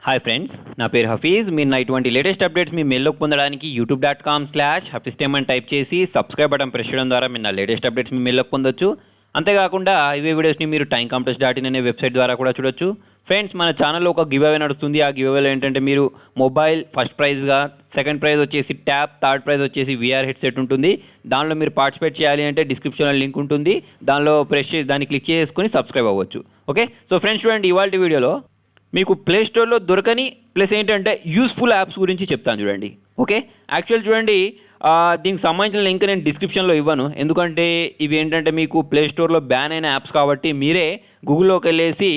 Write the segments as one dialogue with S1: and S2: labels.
S1: Hi friends, నా పేరు హఫీజ్. మీరు నా ఇటువంటి లేటెస్ట్ అప్డేట్స్ మీ మెయిల్లోకి పొందడానికి youtube.com/hafiztime అని టైప్ చేసి సబ్స్క్రైబ్ బటన్ ప్రెస్ చేయడం ద్వారా మీరు నా లేటెస్ట్ అప్డేట్స్ మీ మెయిల్లోకి పొందొచ్చు. అంతేకాకుండా ఇవే వీడియోస్ని మీరు TimeCompress.in అనే వెబ్సైట్ ద్వారా కూడా చూడొచ్చు. ఫ్రెండ్స్, మన ఛానల్లో ఒక గివ్ అవే నడుస్తుంది. ఆ గివ్ అవేలో ఏంటంటే మీరు మొబైల్ ఫస్ట్ ప్రైజ్గా, సెకండ్ ప్రైజ్ వచ్చేసి ట్యాబ్, థర్డ్ ప్రైజ్ వచ్చేసి VR హెడ్సెట్ ఉంటుంది. దానిలో మీరు పార్టిసిపేట్ చేయాలి అంటే డిస్క్రిప్షన్లో లింక్ ఉంటుంది. దానిలో ప్రెస్ చేసి దాన్ని క్లిక్ చేసుకొని సబ్స్క్రైబ్ అవ్వచ్చు. ఓకే, సో ఫ్రెండ్స్ చూడండి, ఇవాళ వీడియోలో మీకు ప్లేస్టోర్లో దొరకని ప్లస్ ఏంటంటే యూస్ఫుల్ యాప్స్ గురించి చెప్తాను చూడండి. ఓకే, యాక్చువల్ చూడండి, దీనికి సంబంధించిన లింక్ నేను డిస్క్రిప్షన్లో ఇవ్వను. ఎందుకంటే ఇవి ఏంటంటే మీకు ప్లేస్టోర్లో బ్యాన్ అయిన యాప్స్ కాబట్టి మీరే గూగుల్లోకి వెళ్ళేసి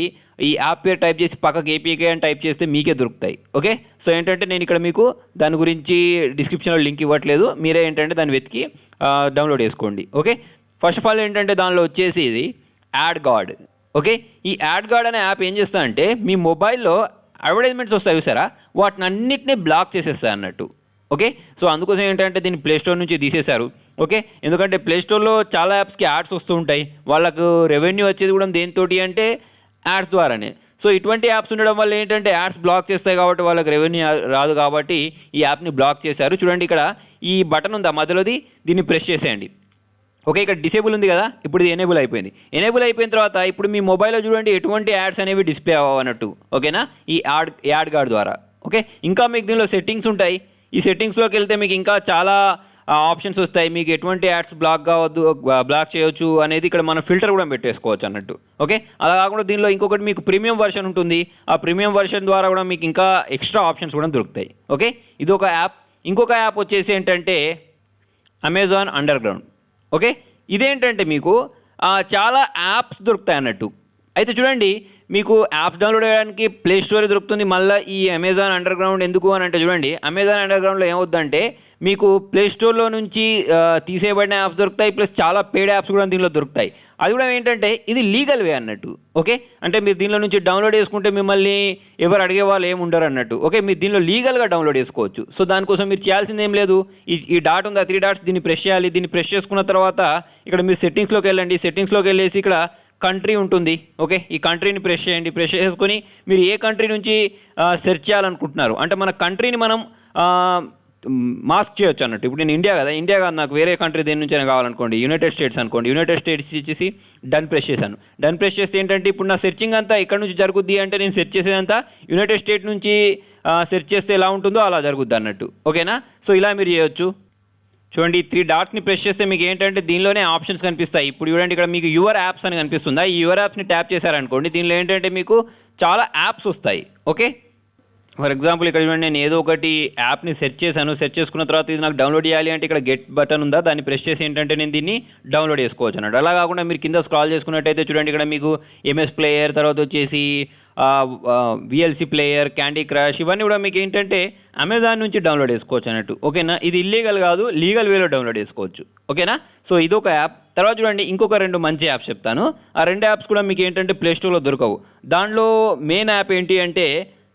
S1: ఈ యాప్ పేరు టైప్ చేసి పక్కకి APK అని టైప్ చేస్తే మీకే దొరుకుతాయి. ఓకే, సో ఏంటంటే నేను ఇక్కడ మీకు దాని గురించి డిస్క్రిప్షన్లో లింక్ ఇవ్వట్లేదు. మీరే ఏంటంటే దాన్ని వెతికి డౌన్లోడ్ చేసుకోండి. ఓకే, ఫస్ట్ ఆఫ్ ఆల్ ఏంటంటే దానిలో వచ్చేసి ఇది యాడ్ గార్డ్. ఓకే, ఈ యాడ్ గార్డ్ అనే యాప్ ఏం చేస్తానంటే మీ మొబైల్లో అడ్వర్టైజ్మెంట్స్ వస్తాయి చూసారా, వాటిని అన్నింటినీ బ్లాక్ చేసేస్తాయి అన్నట్టు. ఓకే, సో అందుకోసం ఏంటంటే దీన్ని ప్లేస్టోర్ నుంచి తీసేశారు. ఓకే, ఎందుకంటే ప్లేస్టోర్లో చాలా యాప్స్కి యాడ్స్ వస్తూ ఉంటాయి. వాళ్ళకు రెవెన్యూ వచ్చేది కూడా దేనితోటి అంటే యాడ్స్ ద్వారానే. సో ఇటువంటి యాప్స్ ఉండడం వల్ల ఏంటంటే యాడ్స్ బ్లాక్ చేస్తాయి కాబట్టి వాళ్ళకి రెవెన్యూ రాదు. కాబట్టి ఈ యాప్ని బ్లాక్ చేశారు. చూడండి, ఇక్కడ ఈ బటన్ ఉందా మధ్యలోది, దీన్ని ప్రెస్ చేసేయండి. ఓకే, ఇక్కడ డిసేబుల్ ఉంది కదా, ఇప్పుడు ఇది ఎనేబుల్ అయిపోయింది. ఎనేబుల్ అయిపోయిన తర్వాత ఇప్పుడు మీ మొబైల్లో చూడండి ఎటువంటి యాడ్స్ అనేవి డిస్ప్లే అవ్వనట్టు. ఓకేనా, ఈ యాడ్ గార్డ్ ద్వారా. ఓకే, ఇంకా మీకు దీనిలో సెట్టింగ్స్ ఉంటాయి. ఈ సెట్టింగ్స్లోకి వెళ్తే మీకు ఇంకా చాలా ఆప్షన్స్ వస్తాయి. మీకు ఎటువంటి యాడ్స్ బ్లాక్ చేయొచ్చు అనేది ఇక్కడ మనం ఫిల్టర్ కూడా పెట్టేసుకోవచ్చు అన్నట్టు. ఓకే, అలా కాకుండా దీనిలో ఇంకొకటి మీకు ప్రీమియం వర్షన్ ఉంటుంది. ఆ ప్రీమియం వర్షన్ ద్వారా కూడా మీకు ఇంకా ఎక్స్ట్రా ఆప్షన్స్ కూడా దొరుకుతాయి. ఓకే, ఇది ఒక యాప్. ఇంకొక యాప్ వచ్చేసి ఏంటంటే అమెజాన్ అండర్ గ్రౌండ్. ఓకే, ఇదేంటంటే మీకు చాలా యాప్స్ దొరుకుతాయి అన్నట్టు. అయితే చూడండి, మీకు యాప్స్ డౌన్లోడ్ చేయడానికి ప్లే స్టోర్ దొరుకుతుంది. మళ్ళీ ఈ అమెజాన్ అండర్ గ్రౌండ్ ఎందుకు అని అంటే చూడండి, అమెజాన్ అండర్ గ్రౌండ్లో ఏమవుతుందంటే మీకు ప్లే స్టోర్లో నుంచి తీసేయబడిన యాప్స్ దొరుకుతాయి, ప్లస్ చాలా పెయిడ్ యాప్స్ కూడా దీనిలో దొరుకుతాయి. అది కూడా ఏంటంటే ఇది లీగల్ వే అన్నట్టు. ఓకే, అంటే మీరు దీనిలో నుంచి డౌన్లోడ్ చేసుకుంటే మిమ్మల్ని ఎవరు అడిగే వాళ్ళు ఏమి ఉండరు అన్నట్టు. ఓకే, మీరు దీనిలో లీగల్గా డౌన్లోడ్ చేసుకోవచ్చు. సో దానికోసం మీరు చేయాల్సింది ఏం లేదు, ఈ డాట్ ఉంది, 3 డాట్స్, దీన్ని ప్రెస్ చేయాలి. దీన్ని ప్రెస్ చేసుకున్న తర్వాత ఇక్కడ మీరు సెట్టింగ్స్లోకి వెళ్ళండి. సెట్టింగ్స్లోకి వెళ్ళేసి ఇక్కడ కంట్రీ ఉంటుంది. ఓకే, ఈ కంట్రీని ప్రెస్ చేయండి. ప్రెస్ చేసుకొని మీరు ఏ కంట్రీ నుంచి సెర్చ్ చేయాలనుకుంటున్నారు అంటే మన కంట్రీని మనం మాస్క్ చేయొచ్చు అన్నట్టు. ఇప్పుడు నేను ఇండియా కదా, ఇండియా కాదు, నాకు వేరే కంట్రీ దేని నుంచి అయినా కావాలనుకోండి, యునైటెడ్ స్టేట్స్ అనుకోండి. యునైటెడ్ స్టేట్స్ ఇచ్చేసి డన్ ప్రెస్ చేశాను. డన్ ప్రెస్ చేస్తే ఏంటంటే ఇప్పుడు నా సెర్చింగ్ అంతా ఎక్కడి నుంచి జరుగుద్ది అంటే నేను సెర్చ్ చేసేదంతా యునైటెడ్ స్టేట్ నుంచి సెర్చ్ చేస్తే ఎలా ఉంటుందో అలా జరుగుద్ది అన్నట్టు. ఓకేనా, సో ఇలా మీరు చేయొచ్చు. చూడండి, 3 డాట్ని ప్రెస్ చేస్తే మీకు ఏంటంటే దీనిలోనే ఆప్షన్స్ కనిపిస్తాయి. ఇప్పుడు చూడండి, ఇక్కడ మీకు యువర్ యాప్స్ అని కనిపిస్తుందా. ఈ యువర్ యాప్స్ని ట్యాప్ చేశారనుకోండి, దీనిలో ఏంటంటే మీకు చాలా యాప్స్ వస్తాయి. ఓకే, ఫర్ ఎగ్జాంపుల్ ఇక్కడ చూడండి, నేను ఏదో ఒకటి యాప్ని సెర్చ్ చేశాను. సెర్చ్ చేసుకున్న తర్వాత ఇది నాకు డౌన్లోడ్ చేయాలి అంటే ఇక్కడ గెట్ బటన్ ఉందా, దాన్ని ప్రెస్ చేసి ఏంటంటే నేను దీన్ని డౌన్లోడ్ చేసుకోవచ్చు అన్నట్టు. అలా కాకుండా మీరు కింద స్క్రాల్ చేసుకున్నట్టయితే చూడండి, ఇక్కడ మీకు MS ప్లేయర్, తర్వాత వచ్చేసి VLC ప్లేయర్, క్యాండీ క్రష్, ఇవన్నీ కూడా మీకు ఏంటంటే అమెజాన్ నుంచి డౌన్లోడ్ చేసుకోవచ్చు అన్నట్టు. ఓకేనా, ఇది ఇల్లీగల్ కాదు, లీగల్ వేలో డౌన్లోడ్ చేసుకోవచ్చు. ఓకేనా, సో ఇదొక యాప్. తర్వాత చూడండి, ఇంకొక 2 మంచి యాప్స్ చెప్తాను. ఆ 2 యాప్స్ కూడా మీకు ఏంటంటే ప్లేస్టోర్లో దొరకవు. దానిలో మెయిన్ యాప్ ఏంటి అంటే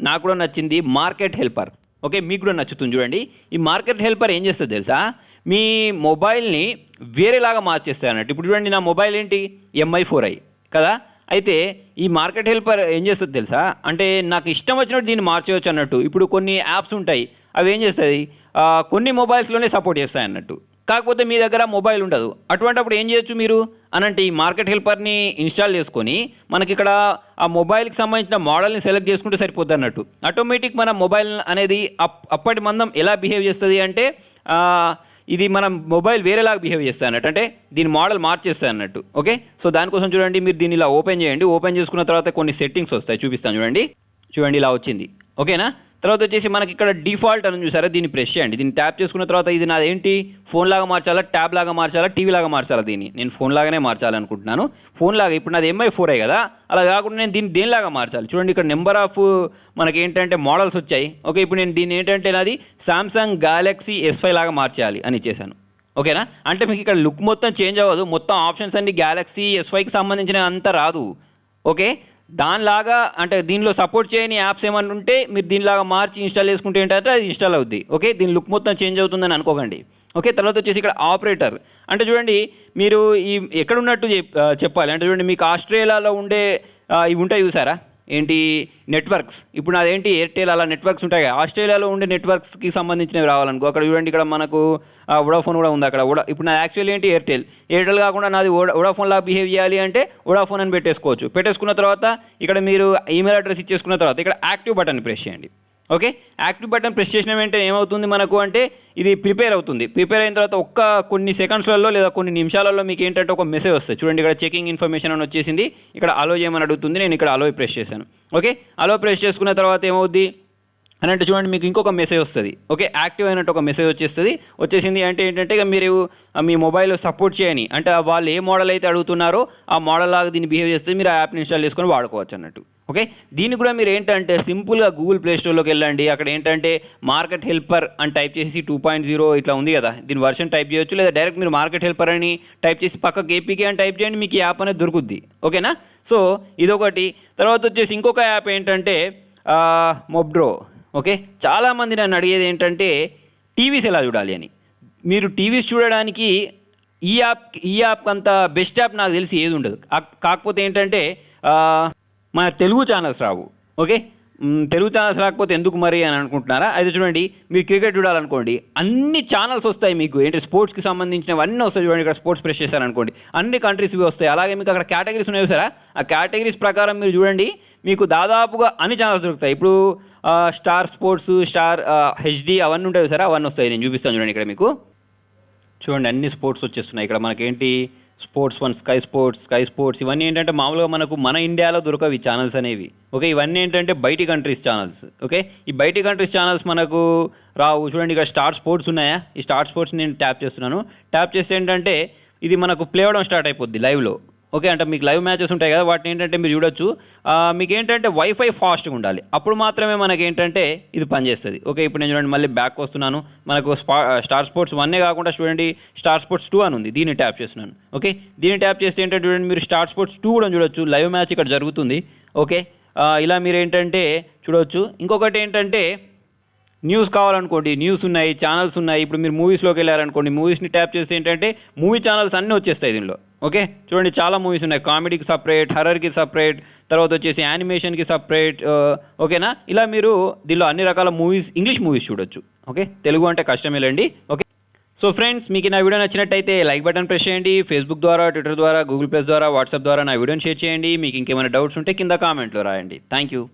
S1: నాకు కూడా నచ్చింది మార్కెట్ హెల్పర్. ఓకే, మీకు కూడా నచ్చుతుంది. చూడండి, ఈ మార్కెట్ హెల్పర్ ఏం చేస్తుంది తెలుసా, మీ మొబైల్ని వేరేలాగా మార్చేస్తాయి అన్నట్టు. ఇప్పుడు చూడండి, నా మొబైల్ ఏంటి MI4i కదా. అయితే ఈ మార్కెట్ హెల్పర్ ఏం చేస్తుంది తెలుసా, అంటే నాకు ఇష్టం వచ్చినట్టు దీన్ని మార్చేయచ్చు అన్నట్టు. ఇప్పుడు కొన్ని యాప్స్ ఉంటాయి, అవి ఏం చేస్తుంది, కొన్ని మొబైల్స్లోనే సపోర్ట్ చేస్తాయి అన్నట్టు. కాకపోతే మీ దగ్గర మొబైల్ ఉండదు. అటువంటిప్పుడు ఏం చేయొచ్చు మీరు అనంటే ఈ మార్కెట్ హెల్పర్ని ఇన్స్టాల్ చేసుకొని మనకి ఇక్కడ ఆ మొబైల్కి సంబంధించిన మోడల్ని సెలెక్ట్ చేసుకుంటే సరిపోద్ది అన్నట్టు. ఆటోమేటిక్ మన మొబైల్ అనేది అప్పటి మందం ఎలా బిహేవ్ చేస్తుంది అంటే ఇది మన మొబైల్ వేరేలాగా బిహేవ్ చేస్తాయి అన్నట్టు, అంటే దీని మోడల్ మార్చేస్తాయి అన్నట్టు. ఓకే, సో దానికోసం చూడండి, మీరు దీన్ని ఇలా ఓపెన్ చేయండి. ఓపెన్ చేసుకున్న తర్వాత కొన్ని సెట్టింగ్స్ వస్తాయి, చూపిస్తాను చూడండి. చూడండి, ఇలా వచ్చింది. ఓకేనా, తర్వాత వచ్చేసి మనకి ఇక్కడ డిఫాల్ట్ అని చూసారా, దీన్ని ప్రెస్ చేయండి. దీన్ని ట్యాప్ చేసుకున్న తర్వాత ఇది నాది ఏంటి, ఫోన్ లాగా మార్చాలా, ట్యాబ్ లాగా మార్చాలా, టీవీ లాగా మార్చాలా. దీన్ని నేను ఫోన్ లాగానే మార్చాలనుకుంటున్నాను. ఫోన్ లాగా, ఇప్పుడు నాది MI4i కదా, అలా కాకుండా నేను దీన్ని దేనిలాగా మార్చాలి. చూడండి, ఇక్కడ నెంబర్ ఆఫ్ మనకి ఏంటంటే మోడల్స్ వచ్చాయి. ఓకే, ఇప్పుడు నేను దీన్ని ఏంటంటే నాది సామ్సంగ్ గెలాక్సీ S5 లాగా మార్చేయాలి అని ఇచ్చేసాను. ఓకేనా, అంటే మీకు ఇక్కడ లుక్ మొత్తం చేంజ్ అవ్వదు, మొత్తం ఆప్షన్స్ అన్ని గెలాక్సీ S5కి సంబంధించిన అంత రాదు. ఓకే, దానిలాగా అంటే దీనిలో సపోర్ట్ చేయని యాప్స్ ఏమన్నా ఉంటే మీరు దీనిలాగా మార్చి ఇన్స్టాల్ చేసుకుంటే ఏంటంటే అది ఇన్స్టాల్ అవుద్ది. ఓకే, దీని లుక్ మొత్తం చేంజ్ అవుతుందని అనుకోకండి. ఓకే, తర్వాత వచ్చేసి ఇక్కడ ఆపరేటర్ అంటే చూడండి, మీరు ఈ ఎక్కడున్నట్టు చెప్పాలి అంటే చూడండి, మీకు ఆస్ట్రేలియాలో ఉండే ఇవి ఉంటాయి చూసారా, ఏంటి నెట్వర్క్స్. ఇప్పుడు నాదేంటి ఎయిర్టెల్ అలా నెట్వర్క్స్ ఉంటాయి కదా, ఆస్ట్రేలియాలో ఉండే నెట్వర్క్స్కి సంబంధించినవి రావాలనుకో, అక్కడ చూడండి ఇక్కడ మనకు వోడాఫోన్ కూడా ఉంది అక్కడ. ఇప్పుడు నా యాక్చువల్లీ ఏంటి ఎయిర్టెల్ కాకుండా నాది వోడాఫోన్ లా బిహేవ్ చేయాలి అంటే వోడాఫోన్ అని పెట్టేసుకోవచ్చు. పెట్టేసుకున్న తర్వాత ఇక్కడ మీరు ఈమెయిల్ అడ్రస్ ఇచ్చేసుకున్న తర్వాత ఇక్కడ యాక్టివ్ బటన్ ప్రెస్ చేయండి. ఓకే, యాక్టివ్ బటన్ ప్రెస్ చేసిన వెంటనే ఏమవుతుంది మనకు అంటే ఇది ప్రిపేర్ అవుతుంది. ప్రిపేర్ అయిన తర్వాత కొన్ని సెకండ్స్లలో లేదా కొన్ని నిమిషాలలో మీకు ఏంటంటే ఒక మెసేజ్ వస్తుంది. చూడండి ఇక్కడ చెకింగ్ ఇన్ఫర్మేషన్ అని వచ్చేసింది, ఇక్కడ అలో చేయమని అడుగుతుంది. నేను ఇక్కడ అలో ప్రెస్ చేశాను. ఓకే, అలో ప్రెస్ చేసుకున్న తర్వాత ఏమవుద్ది అని అంటే చూడండి మీకు ఇంకొక మెసేజ్ వస్తుంది. ఓకే, యాక్టివ్ అయినట్టు ఒక మెసేజ్ వచ్చేసింది అంటే ఏంటంటే ఇక మీరు మీ మొబైల్ సపోర్ట్ చేయని అంటే వాళ్ళు ఏ మోడల్ అయితే అడుగుతున్నారో ఆ మోడల్ లాగా దీన్ని బిహేవ్ చేస్తే మీరు ఆ యాప్ని ఇన్స్టాల్ చేసుకొని వాడుకోవచ్చు అన్నట్టు. ఓకే, దీన్ని కూడా మీరు ఏంటంటే సింపుల్గా గూగుల్ ప్లే స్టోర్లోకి వెళ్ళండి. అక్కడ ఏంటంటే మార్కెట్ హెల్పర్ అని టైప్ చేసి 2.0 ఇట్లా ఉంది కదా, దీని వర్షన్ టైప్ చేయొచ్చు, లేదా డైరెక్ట్ మీరు మార్కెట్ హెల్పర్ అని టైప్ చేసి పక్కకి ఏపీకే అని టైప్ చేయండి, మీకు ఈ యాప్ అనేది దొరుకుద్ది. ఓకేనా, సో ఇదొకటి. తర్వాత వచ్చేసి ఇంకొక యాప్ ఏంటంటే మొబ్డ్రో. ఓకే, చాలామంది నన్ను అడిగేది ఏంటంటే టీవీస్ ఎలా చూడాలి అని. మీరు టీవీస్ చూడడానికి ఈ యాప్ అంత బెస్ట్ యాప్ నాకు తెలిసి ఏది ఉండదు. కాకపోతే ఏంటంటే మన తెలుగు ఛానల్స్ రావు. ఓకే, తెలుగు ఛానల్స్ రాకపోతే ఎందుకు మరి అని అనుకుంటున్నారా? అయితే చూడండి, మీరు క్రికెట్ చూడాలనుకోండి అన్ని ఛానల్స్ వస్తాయి మీకు, ఏంటి స్పోర్ట్స్కి సంబంధించినవి అన్నీ వస్తాయి. చూడండి ఇక్కడ స్పోర్ట్స్ ప్రెస్ చేశారనుకోండి అన్ని కంట్రీస్వి వస్తాయి. అలాగే మీకు అక్కడ కేటగిరీస్ ఉన్నాయి సారా, ఆ కేటగిరీస్ ప్రకారం మీరు చూడండి మీకు దాదాపుగా అన్ని ఛానల్స్ దొరుకుతాయి. ఇప్పుడు స్టార్ స్పోర్ట్స్, స్టార్ హెచ్డి అవన్నీ ఉంటాయి సార్, అవన్నీ వస్తాయి. నేను చూపిస్తాను చూడండి ఇక్కడ మీకు. చూడండి అన్ని స్పోర్ట్స్ వచ్చేస్తున్నాయి ఇక్కడ మనకేంటి స్పోర్ట్స్ 1, స్కై స్పోర్ట్స్ ఇవన్నీ ఏంటంటే మామూలుగా మన ఇండియాలో దొరకవి ఛానల్స్ అనేవి. ఓకే, ఇవన్నీ ఏంటంటే బయటి కంట్రీస్ ఛానల్స్. ఓకే, ఈ బయటి కంట్రీస్ ఛానల్స్ మనకు రావు. చూడండి ఇక్కడ స్టార్ స్పోర్ట్స్ ఉన్నాయా, ఈ స్టార్ స్పోర్ట్స్ నేను ట్యాప్ చేస్తున్నాను. ట్యాప్ చేస్తే ఏంటంటే ఇది మనకు ప్లే అవ్వడం స్టార్ట్ అయిపోద్ది లైవ్లో. ఓకే, అంటే మీకు లైవ్ మ్యాచెస్ ఉంటాయి కదా, వాటిని ఏంటంటే మీరు చూడొచ్చు. మీకు ఏంటంటే వైఫై ఫాస్ట్గా ఉండాలి, అప్పుడు మాత్రమే మనకి ఏంటంటే ఇది పనిచేస్తుంది. ఓకే, ఇప్పుడు నేను చూడండి మళ్ళీ బ్యాక్ వస్తున్నాను. మనకు స్టార్ స్పోర్ట్స్ 1 కాకుండా చూడండి స్టార్ స్పోర్ట్స్ 2 అని ఉంది, దీన్ని ట్యాప్ చేస్తున్నాను. ఓకే, దీన్ని ట్యాప్ చేస్తే ఏంటంటే చూడండి మీరు స్టార్ స్పోర్ట్స్ 2 కూడా చూడొచ్చు, లైవ్ మ్యాచ్ ఇక్కడ జరుగుతుంది. ఓకే, ఇలా మీరు ఏంటంటే చూడవచ్చు. ఇంకొకటి ఏంటంటే న్యూస్ కావాలనుకోండి, న్యూస్ ఉన్నాయి, ఛానల్స్ ఉన్నాయి. ఇప్పుడు మీరు మూవీస్లోకి వెళ్ళారనుకోండి, మూవీస్ని ట్యాప్ చేస్తే ఏంటంటే మూవీ ఛానల్స్ అన్నీ వచ్చేస్తాయి దీనిలో. ఓకే, చూడండి చాలా మూవీస్ ఉన్నాయి, కామెడీకి సపరేట్, హర్రర్కి సపరేట్, తర్వాత వచ్చేసి యానిమేషన్కి సపరేట్. ఓకేనా, ఇలా మీరు దీనిలో అన్ని రకాల మూవీస్, ఇంగ్లీష్ మూవీస్ చూడొచ్చు. ఓకే, తెలుగు అంటే కష్టమేలండి. ఓకే, సో ఫ్రెండ్స్ మీకు నా వీడియో నచ్చినట్టయితే లైక్ బటన్ ప్రెస్ చేయండి. ఫేస్బుక్ ద్వారా, ట్విట్టర్ ద్వారా, గూగుల్ ప్లస్ ద్వారా, వాట్సాప్ ద్వారా నా వీడియోని షేర్ చేయండి. మీకు ఇంకేమైనా డౌట్స్ ఉంటే కింద కామెంట్లో రాయండి. Thank you.